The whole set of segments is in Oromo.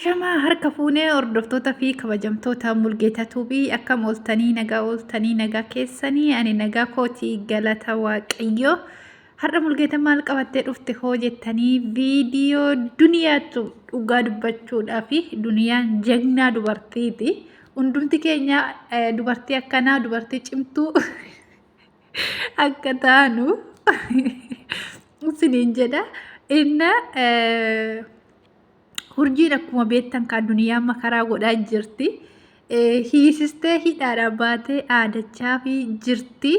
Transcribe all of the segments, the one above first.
Shamaa harka fuunee hordoftoota fi kabajamtoota Mulgeetaa Tuubii akkam ooltanii nagaa keessanii ani nagaa kootii galata waaqayyoo. Har'a Mulgeetaa maal qabattee dhufte hoo jettanii viidiyoo duniyaatu dhugaa dubbachuudhaa fi duniyaan jagnaa dubartiiti. Hundumti keenya dubartii akkanaa dubartii cimtuu akka taanu isiniin jedha. Inna Urjiin akkuma beektan kan duniyaa makaraa godhaa jirti. Hiisistee hidhaadhaa baatee aadachaa fi jirti.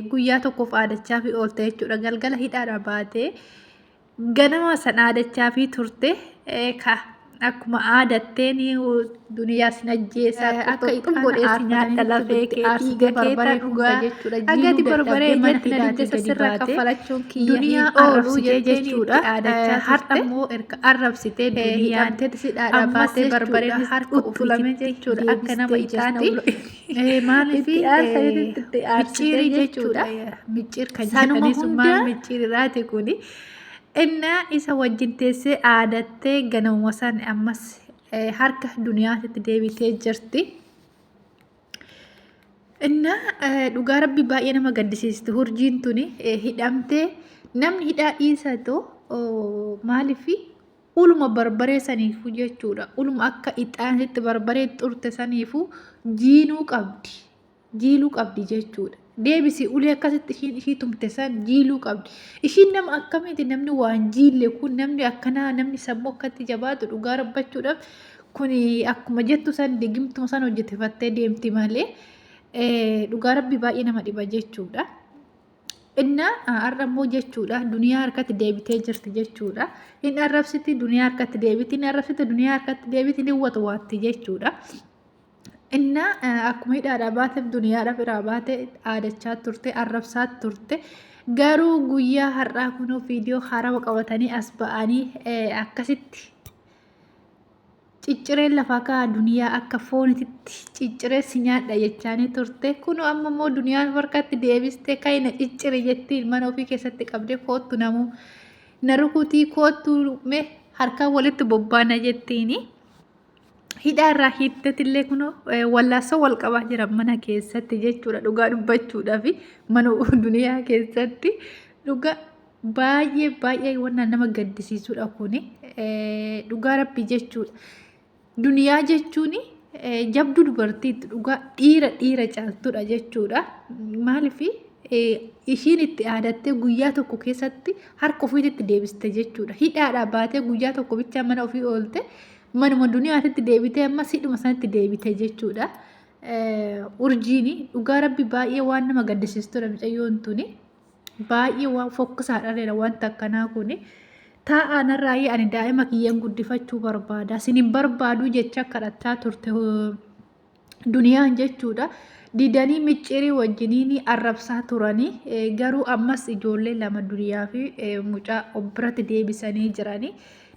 Guyyaa tokkoof aadachaa fi oolte jechuudha. Galgala hidhaadhaa baatee ganama san aadachaa fi turte. Akkuma aadatteen duniyaa sin ajjeesaa akka ittiin godhee si nyaata lafee keetii gakeeta dhugaa agati barbaree jetti nadicha sirra kaffalachuun kiyya duniyaa arrabsitee jechuudha. Har'a immoo erga arrabsitee duniyaan sidhaadhaa baatee barbareen harka uffulame jechuudha akka nama ixaatti. Maaliif micciirii jechuudha. Micciir kan jedhanii sun maal micciiriraati kuni. Inna isa wajjin teessee aadattee ganama san ammas harka duniyaatti deebitee jirti. Inna dhugaa rabbi baay'ee nama gaddisiisti. Urjiin tuni hidhamtee namni hidhaa dhiisatu maaliif uluma barbaree saniifu jechuudha. Uluma akka ixaanitti barbaree xurte saniifu jiiluu qabdi jechuudha. Deebisi ulee akkasitti ishii tumte san jiiluu qabdi. Ishiin nama akkamiiti namni waan jiille kun namni akkanaa namni sammuu akkatti jabaatu dhugaa rabbachuudhaaf kun akkuma jettu san digimtuma san hojjetefattee deemti malee dhugaa rabbi baay'ee nama dhiba jechuudha. Inna har'a immoo jechuudha duniyaa harkatti deebitee jirti jechuudha. Inni arrabsiti duniyaa harkatti deebiti inni arrabsiti duniyaa harkatti deebiti inni waatti jechuudha. Inna akkuma hidhaadhaa baateef duniyaadhaaf irraa baatee aadachaa turte arrabsaa turte garuu guyyaa har'aa kunoo viidiyoo haarawaa qabatanii as ba'anii akkasitti ciccireen lafaa ka'a duniyaa akka foonititti ciccireessi nyaadha jechaanii turte kunoo amma immoo duniyaa harkatti deebiste kayina ciccire jettiin mana ofii keessatti qabdee koottu namuu na rukutii koottu mee harkaan walitti bobbaana jettiini. Hidhaa irraa hiittetillee kunoo wallaasoo wal qabaa jira mana keessatti jechuudha dhugaa dubbachuudhaaf mana duniyaa keessatti dhugaa baay'ee waan nama gaddisiisudha kuni dhugaa rabbi jechuudha. Duniyaa jechuun jabduu dubartiitti dhugaa dhiira caaltudha jechuudha. Maaliif ishiin itti aadattee guyyaa tokko keessatti harka ofiitti deebiste jechuudha. Hidhaadhaa baatee guyyaa tokko bichaa mana ofii oolte. Manuma duniyaatti deebitee amma sidhuma sanatti deebite jechuudha. Urjiin dhugaa rabbi baay'ee waan nama gaddisiistudha mucayyoon tuni. Baay'ee waan fokkisaadha wanta akkanaa kuni. Taa'aan irraa ani daa'ima kiyyaan guddifachuu barbaada. Sinin barbaadu jecha kadhachaa turte duniyaan jechuudha. Didanii micciirii wajjiniin arrabsaa turanii garuu ammas ijoollee lama duniyaa fi mucaa biratti deebisanii jiranii.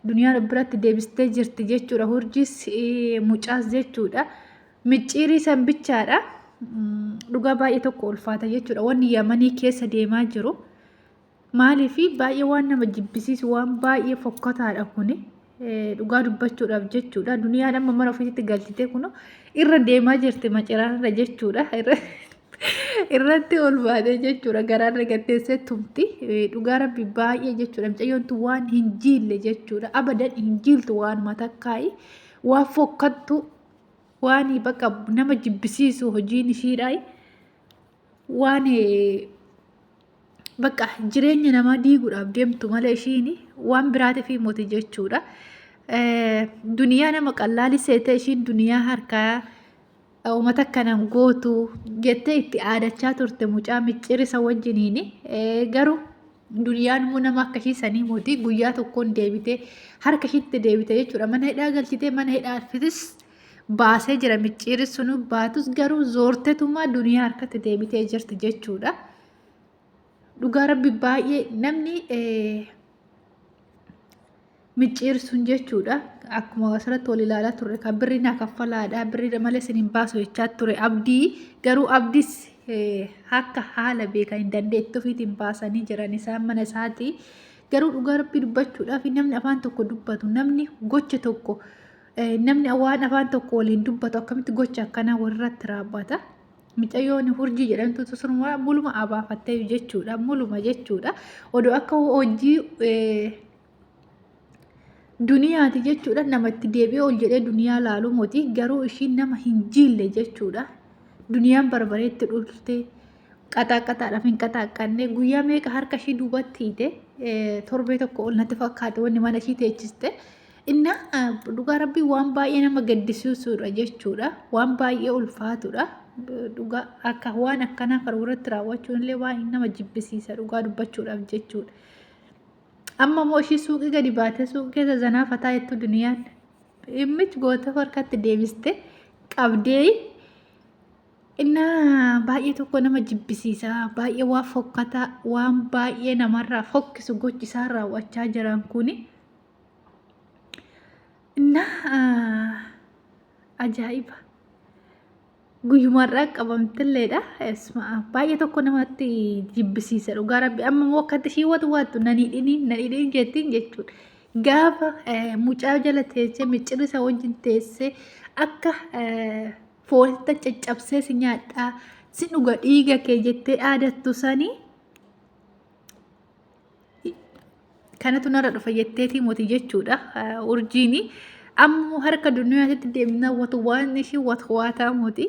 Duniyaan biratti deebistee jirti jechuudha. Urjiis mucaas jechuudha. Micciirii san bichaadha. Dhugaa baay'ee tokko ulfaata jechuudha. Wanni yamanii keessa deemaa jiru. Maaliif baay'ee waan nama jibbisiisu waan baay'ee fokkataadha kuni. Dhugaa dubbachuudhaaf jechuudha. Duniyaan amma mana ofiitti galchitee kun irra deemaa jirti maciraarra jechuudha. Irratti ol baatee jechuudha garaarra gatteessee tumti dhugaa rabbi baay'ee jechuudha mucayyoontu waan hin jiille jechuudha abadan hin jiiltu waan matakkaayi waan fokkattu waan bakka nama jibbisiisu hojiin ishiidhaa waan bakka jireenya namaa diiguudhaaf deemtu malee ishiin waan biraatiif himoti jechuudha. Duniyaa nama qallaalisee ta'e ishiin duniyaa harkaa. Uummata akkanaan gootu jettee itti aadachaa turte mucaa micciirisa wajjiniin garuu duniyaan immoo nama akka ishiisanii mootii guyyaa tokkoon deebitee harka ishiitti deebite jechuudha. Mana hidhaa galchitee mana hidhaafis baasee jira micciirri sun baatus garuu zoortetumaa duniyaa harkatti deebitee jirti jechuudha. Dhugaa rabbi baay'ee namni micciirri sun jechuudha. Akkuma asirratti wal ilaalaa turre kan birri naa kaffalaadha birri malee siniin baasu jechaa ture abdii garuu abdiis akka haala beekan hin dandeettu ofiitiin baasanii jiran isaan mana isaatii garuu dhugaa rabbii dubbachuudhaaf namni afaan tokko dubbatu namni gocha tokko namni waan afaan tokko waliin dubbatu akkamitti gocha akkanaa warratti raawwata. Mucayyoon hurjii jedhamtu sunuma muluma abaafattee jechuudha. Muluma jechuudha. Odoo akka hojii duniyaati jechuudha. Namatti deebi'ee ol jedhee duniyaa laaluu mooti. Garuu ishiin nama hin jille jechuudha. Duniyaan barbareetti dhuftee qaxaadhaaf hin qaxaqqanne guyyaa meeqa harka ishii duubatti hiite torbee tokko ol natti fakkaate wanni mana ishii teechiste. Inna dhugaa rabbii waan baay'ee nama gaddisiisudha jechuudha. Waan baay'ee ulfaatudha. Dhugaa akka waan akkanaa kan irratti raawwachuun illee waan nama jibbisiisa dhugaa dubbachuudhaaf jechuudha. Amma moo ishii suuqii gadi baatee suuqii keessa zanaafataa jettu duniyaan immichi goota harkatti deebiste qabdee inna baay'ee tokko nama jibbisiisa. Baay'ee waan fokkataa waan baay'ee namarraa fokkisu gochisaa raawwachaa jiran kuni. Inna ajaa'iba guyyumarraa qabamtilleedha. Baay'ee tokko namatti jibbisiisa dhugaa rabbi. Amma moo akkatti ishii wattu nadhiidhiin jettiin jechuudha. Gaafa mucaa jala teessee miccirisa wajjin teessee akka foonitti caccabsee si nyaadhaa si dhuga dhiiga kee jettee aadattu sanii kanatu narra dhufa jetteetii mooti jechuudha. Urjiini ammoo harka duniyaatti deemna watu waan ishii waataa mooti.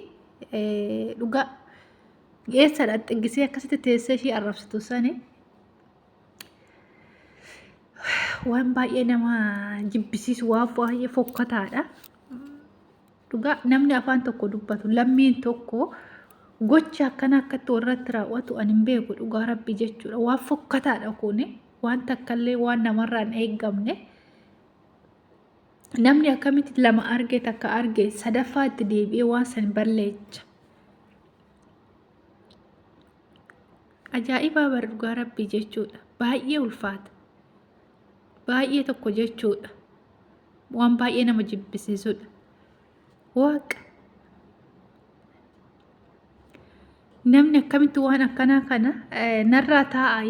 Dhugaa geessadha xiggisee akkasitti teessee ishii arrabsitu sanii waan baay'ee nama jibbisiisu waan baay'ee fokkataadha. Dhugaa namni afaan tokko dubbatu lammiin tokko gocha akkana akkatti warratti raawwatu ani hin beeku dhugaa rabbi jechuudha. Waan fokkataadha kuni waan takkallee waan namarraa hin eeggamne. Namni akkamitti lama arge takka arge sadaffaa itti deebi'ee waan san balleecha. Ajaa'ibaa bara dhugaa rabbi jechuudha. Baay'ee ulfaata. Baay'ee tokko jechuudha. Waan baay'ee nama jibbisiisudha. Waaqa namni akkamitti waan akkanaa kana narraa taa'aa